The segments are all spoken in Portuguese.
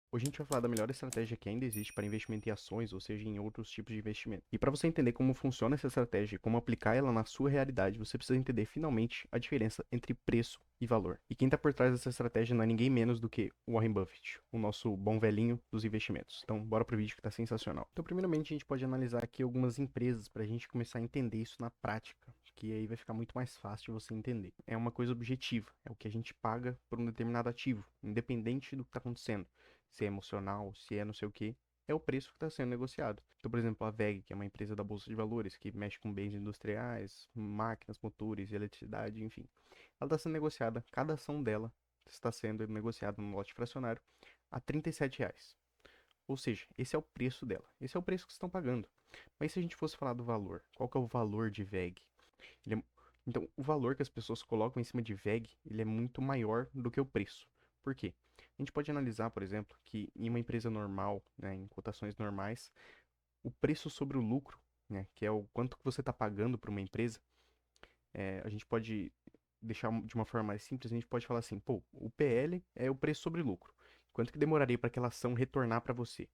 Hoje a gente vai falar da melhor estratégia que ainda existe para investimento em ações, ou seja, em outros tipos de investimento. E para você entender como funciona essa estratégia e como aplicar ela na sua realidade, você precisa entender finalmente a diferença entre preço e valor. E quem está por trás dessa estratégia não é ninguém menos do que o Warren Buffett, o nosso bom velhinho dos investimentos. Então, bora pro vídeo que está sensacional. Então, primeiramente, a gente pode analisar aqui algumas empresas para a gente começar a entender isso na prática, que aí vai ficar muito mais fácil de você entender. É uma coisa objetiva, é o que a gente paga por um determinado ativo, independente do que está acontecendo, se é emocional, se é não sei o que, é o preço que está sendo negociado. Então, por exemplo, a WEG, que é uma empresa da Bolsa de Valores, que mexe com bens industriais, máquinas, motores, eletricidade, enfim. Ela está sendo negociada, cada ação dela está sendo negociada no lote fracionário a R$ 37. Ou seja, esse é o preço dela. Esse é o preço que estão pagando. Mas se a gente fosse falar do valor, qual que é o valor de WEG? Ele é- Então, o valor que as pessoas colocam em cima de VEG, ele é muito maior do que o preço. Por quê? A gente pode analisar, por exemplo, que em uma empresa normal, né, em cotações normais, o preço sobre o lucro, né, que é o quanto que você está pagando para uma empresa, a gente pode deixar de uma forma mais simples, a gente pode falar assim, pô, o PL é o preço sobre lucro. Quanto que demoraria para aquela ação retornar para você?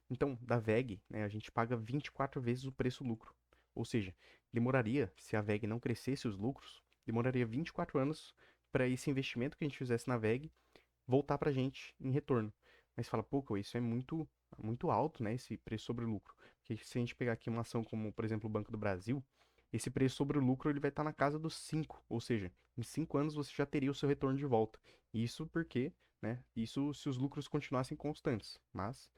Então, da VEG, né, a gente paga 24 vezes o preço-lucro. Ou seja, demoraria, se a VEG não crescesse os lucros, demoraria 24 anos para esse investimento que a gente fizesse na VEG voltar para a gente em retorno. Mas fala, pô, isso é muito alto, né, esse preço sobre o lucro. Porque se a gente pegar aqui uma ação como, por exemplo, o Banco do Brasil, esse preço sobre o lucro ele vai estar na casa dos 5, ou seja, em 5 anos você já teria o seu retorno de volta. Isso porque, né, isso se os lucros continuassem constantes. Mas,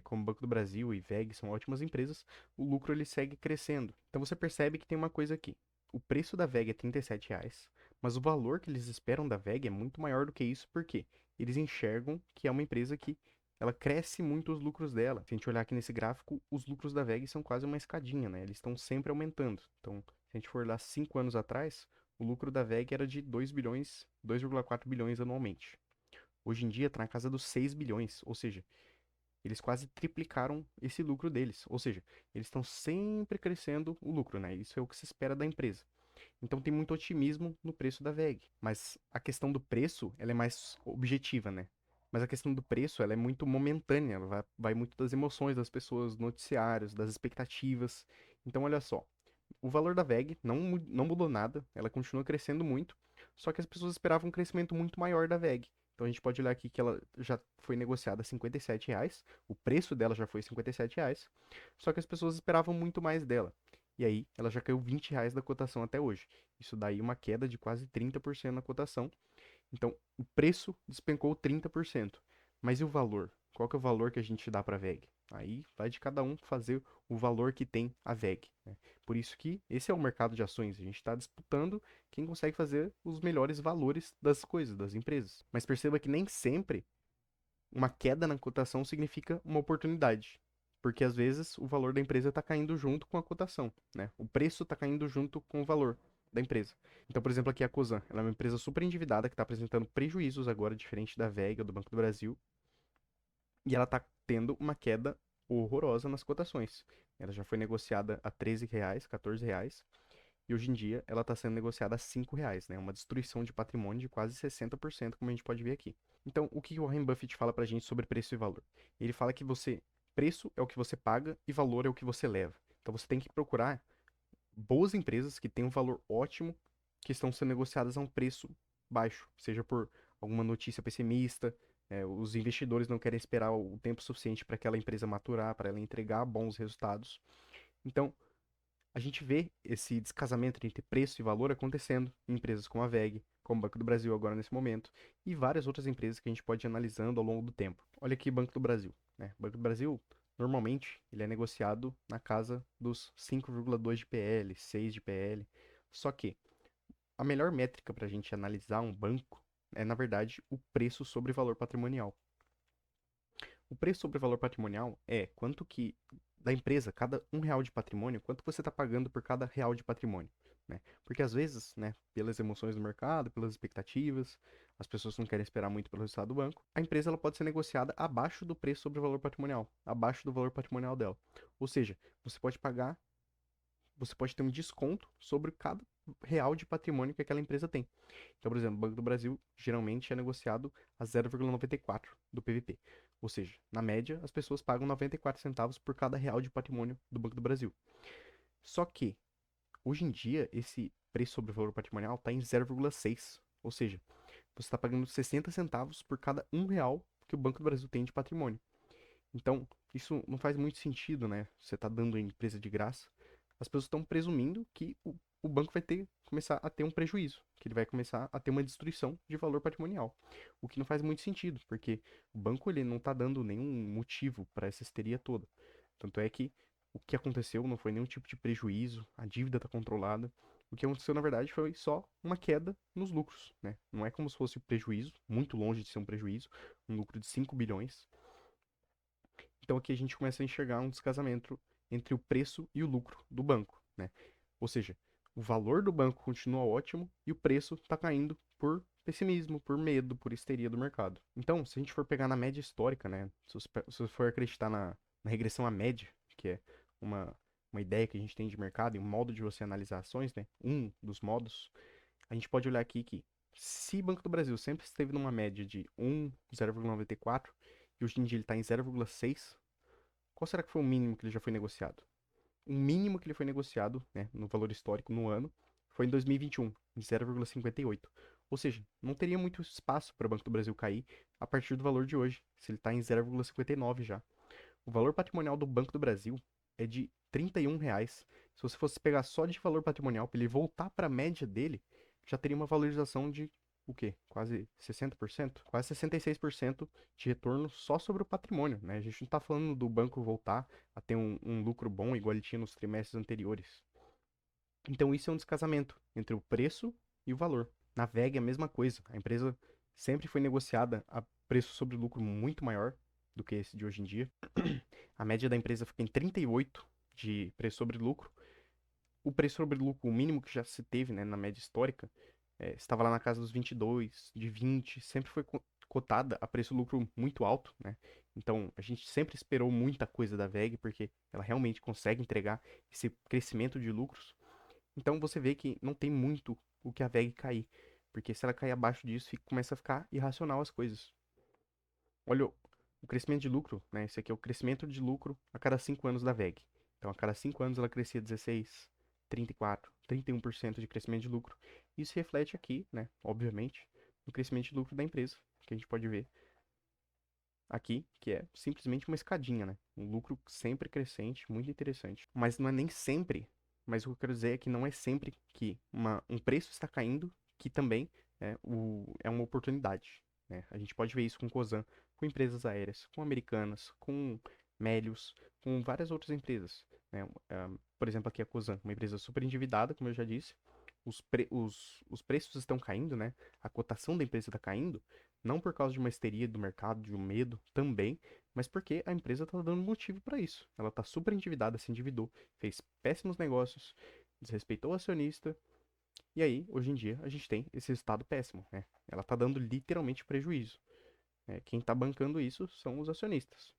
como o Banco do Brasil e VEG são ótimas empresas, o lucro ele segue crescendo. Então você percebe que tem uma coisa aqui. O preço da VEG é R$ 37, mas o valor que eles esperam da VEG é muito maior do que isso, porque eles enxergam que é uma empresa que ela cresce muito os lucros dela. Se a gente olhar aqui nesse gráfico, os lucros da VEG são quase uma escadinha, né? Eles estão sempre aumentando. Então, se a gente for lá 5 anos atrás, o lucro da VEG era de 2 bilhões, 2,4 bilhões anualmente. Hoje em dia está na casa dos 6 bilhões, ou seja, eles quase triplicaram esse lucro deles. Ou seja, eles estão sempre crescendo o lucro, né? Isso é o que se espera da empresa. Então tem muito otimismo no preço da VEG. Mas a questão do preço, ela é mais objetiva, né? Mas a questão do preço, ela é muito momentânea, ela vai muito das emoções das pessoas, dos noticiários, das expectativas. Então, olha só, o valor da VEG não mudou nada, ela continua crescendo muito, só que as pessoas esperavam um crescimento muito maior da VEG. Então a gente pode olhar aqui que ela já foi negociada a R$ 57, o preço dela já foi R$ 57, só que as pessoas esperavam muito mais dela. E aí ela já caiu R$ 20 da cotação até hoje. Isso daí uma queda de quase 30% na cotação. Então o preço despencou 30%. Mas e o valor? Qual que é o valor que a gente dá para a VEG? Aí vai de cada um fazer o valor que tem a VEG, né? Por isso que esse é o mercado de ações. A gente está disputando quem consegue fazer os melhores valores das coisas, das empresas. Mas perceba que nem sempre uma queda na cotação significa uma oportunidade. Porque às vezes o valor da empresa está caindo junto com a cotação, né? O preço está caindo junto com o valor da empresa. Então, por exemplo, aqui a Cosan, ela é uma empresa super endividada que está apresentando prejuízos agora, diferente da VEG ou do Banco do Brasil, e ela está tendo uma queda horrorosa nas cotações. Ela já foi negociada a R$ 13, R$ 14, e hoje em dia ela está sendo negociada a R$ 5, né? Uma destruição de patrimônio de quase 60%, como a gente pode ver aqui. Então, o que o Warren Buffett fala pra gente sobre preço e valor? Ele fala que preço é o que você paga e valor é o que você leva. Então, você tem que procurar boas empresas que têm um valor ótimo, que estão sendo negociadas a um preço baixo, seja por alguma notícia pessimista, os investidores não querem esperar o tempo suficiente para aquela empresa maturar, para ela entregar bons resultados. Então, a gente vê esse descasamento entre preço e valor acontecendo em empresas como a VEG, como o Banco do Brasil agora nesse momento, e várias outras empresas que a gente pode ir analisando ao longo do tempo. Olha aqui o Banco do Brasil, né? O Banco do Brasil, normalmente, ele é negociado na casa dos 5,2 de PL, 6 de PL. Só que a melhor métrica para a gente analisar um banco é, na verdade, o preço sobre valor patrimonial. O preço sobre valor patrimonial é quanto que da empresa, cada R$ 1 de patrimônio, quanto você está pagando por cada real de patrimônio, né? Porque às vezes, né, pelas emoções do mercado, pelas expectativas, as pessoas não querem esperar muito pelo resultado do banco, a empresa ela pode ser negociada abaixo do preço sobre valor patrimonial, abaixo do valor patrimonial dela. Ou seja, você pode pagar, você pode ter um desconto sobre cada real de patrimônio que aquela empresa tem. Então, por exemplo, o Banco do Brasil geralmente é negociado a 0,94 do PVP. Ou seja, na média, as pessoas pagam 94 centavos por cada real de patrimônio do Banco do Brasil. Só que, hoje em dia, esse preço sobre o valor patrimonial está em 0,6. Ou seja, você está pagando 60 centavos por cada R$ 1 que o Banco do Brasil tem de patrimônio. Então, isso não faz muito sentido, né? Você está dando a empresa de graça. As pessoas estão presumindo que o banco vai começar a ter um prejuízo, que ele vai começar a ter uma destruição de valor patrimonial. O que não faz muito sentido, porque o banco ele não está dando nenhum motivo para essa histeria toda. Tanto é que o que aconteceu não foi nenhum tipo de prejuízo, a dívida está controlada. O que aconteceu, na verdade, foi só uma queda nos lucros, né? Não é como se fosse um prejuízo, muito longe de ser um prejuízo, um lucro de 5 bilhões. Então aqui a gente começa a enxergar um descasamento entre o preço e o lucro do banco, né? Ou seja, o valor do banco continua ótimo e o preço está caindo por pessimismo, por medo, por histeria do mercado. Então, se a gente for pegar na média histórica, né? Se você for acreditar na regressão à média, que é uma, uma ideia que a gente tem de mercado e um modo de você analisar ações, né? Um dos modos, a gente pode olhar aqui que se o Banco do Brasil sempre esteve numa média de 0,94 e hoje em dia ele está em 0,6, qual será que foi o mínimo que ele já foi negociado? O mínimo que ele foi negociado, né, no valor histórico no ano, foi em 2021, em 0,58. Ou seja, não teria muito espaço para o Banco do Brasil cair a partir do valor de hoje, se ele está em 0,59 já. O valor patrimonial do Banco do Brasil é de R$ 31. Se você fosse pegar só de valor patrimonial para ele voltar para a média dele, já teria uma valorização de o quê? Quase 60%? Quase 66% de retorno só sobre o patrimônio, né? A gente não está falando do banco voltar a ter um lucro bom igual ele tinha nos trimestres anteriores. Então isso é um descasamento entre o preço e o valor. Na VEG é a mesma coisa. A empresa sempre foi negociada a preço sobre lucro muito maior do que esse de hoje em dia. A média da empresa fica em 38 de preço sobre lucro. O preço sobre lucro, o mínimo que já se teve, né, na média histórica, estava lá na casa dos 22, de 20, sempre foi cotada a preço-lucro muito alto, né? Então, a gente sempre esperou muita coisa da VEG, porque ela realmente consegue entregar esse crescimento de lucros. Então, você vê que não tem muito o que a VEG cair, porque se ela cair abaixo disso, começa a ficar irracional as coisas. Olha o crescimento de lucro, né? Esse aqui é o crescimento de lucro a cada 5 anos da VEG. Então, a cada 5 anos ela crescia 16, 34, 31% de crescimento de lucro. Isso reflete aqui, né? Obviamente, no crescimento de lucro da empresa, que a gente pode ver aqui, que é simplesmente uma escadinha, né? Um lucro sempre crescente, muito interessante. Mas não é nem sempre, mas o que eu quero dizer é que não é sempre que um preço está caindo, que também é uma oportunidade, né? A gente pode ver isso com Cosan, com empresas aéreas, com Americanas, com Melius, com várias outras empresas, né? Por exemplo, aqui a Cosan, uma empresa super endividada, como eu já disse, os preços estão caindo, né? A cotação da empresa está caindo, não por causa de uma histeria do mercado, de um medo também, mas porque a empresa está dando motivo para isso. Ela está super endividada, se endividou, fez péssimos negócios, desrespeitou o acionista, e aí, hoje em dia, a gente tem esse resultado péssimo, né? Ela está dando literalmente prejuízo. Quem está bancando isso são os acionistas.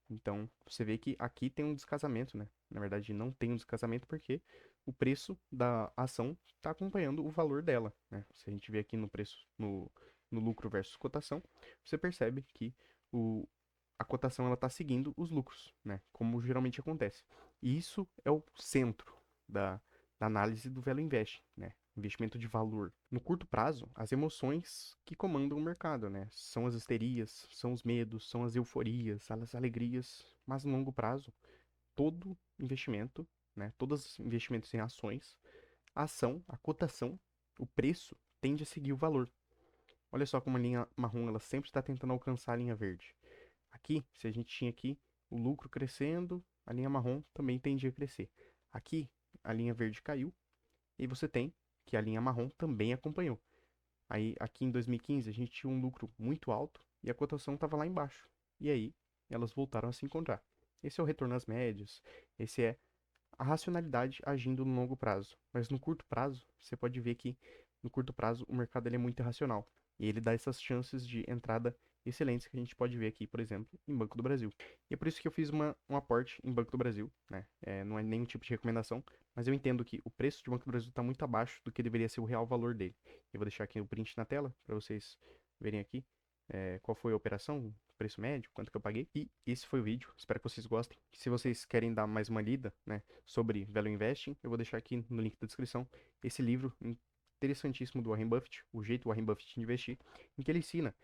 Então, você vê que aqui tem um descasamento, né? Na verdade, não tem um descasamento porque o preço da ação está acompanhando o valor dela, né? Se a gente vê aqui no preço, no lucro versus cotação, você percebe que a cotação ela está seguindo os lucros, né? Como geralmente acontece. E isso é o centro da análise do Velo Invest, né? Investimento de valor. No curto prazo, as emoções que comandam o mercado, né? São as histerias, são os medos, são as euforias, as alegrias. Mas no longo prazo, todo investimento, né? Todos os investimentos em ações, a ação, a cotação, o preço tende a seguir o valor. Olha só como a linha marrom ela sempre está tentando alcançar a linha verde. Aqui, se a gente tinha aqui o lucro crescendo, a linha marrom também tendia a crescer. Aqui, a linha verde caiu e você tem que a linha marrom também acompanhou. Aí, aqui em 2015, a gente tinha um lucro muito alto e a cotação estava lá embaixo. E aí, elas voltaram a se encontrar. Esse é o retorno às médias, esse é a racionalidade agindo no longo prazo. Mas no curto prazo, você pode ver que no curto prazo o mercado ele é muito irracional. E ele dá essas chances de entrada excelentes que a gente pode ver aqui, por exemplo, em Banco do Brasil. E é por isso que eu fiz um aporte em Banco do Brasil, né? Não é nenhum tipo de recomendação, mas eu entendo que o preço de Banco do Brasil está muito abaixo do que deveria ser o real valor dele. Eu vou deixar aqui o print na tela para vocês verem aqui qual foi a operação. preço médio, quanto que eu paguei. E esse foi o vídeo, espero que vocês gostem. Se vocês querem dar mais uma lida, né, sobre Value Investing, eu vou deixar aqui no link da descrição esse livro interessantíssimo do Warren Buffett, O Jeito Warren Buffett de Investir, em que ele ensina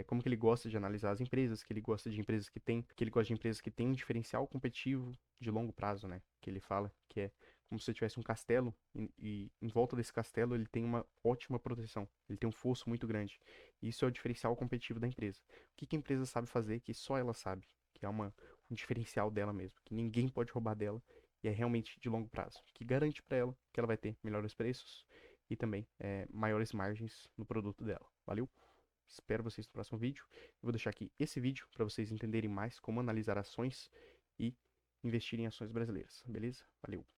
como que ele gosta de analisar as empresas, que ele gosta de empresas que ele gosta de empresas que têm um diferencial competitivo de longo prazo, né? Que ele fala que é como se você tivesse um castelo e em volta desse castelo ele tem uma ótima proteção, ele tem um fosso muito grande. Isso é o diferencial competitivo da empresa. O que que a empresa sabe fazer que só ela sabe, que é um diferencial dela mesmo, que ninguém pode roubar dela e é realmente de longo prazo, que garante para ela que ela vai ter melhores preços e também maiores margens no produto dela. Valeu? Espero vocês no próximo vídeo. Eu vou deixar aqui esse vídeo para vocês entenderem mais como analisar ações e investir em ações brasileiras, beleza? Valeu!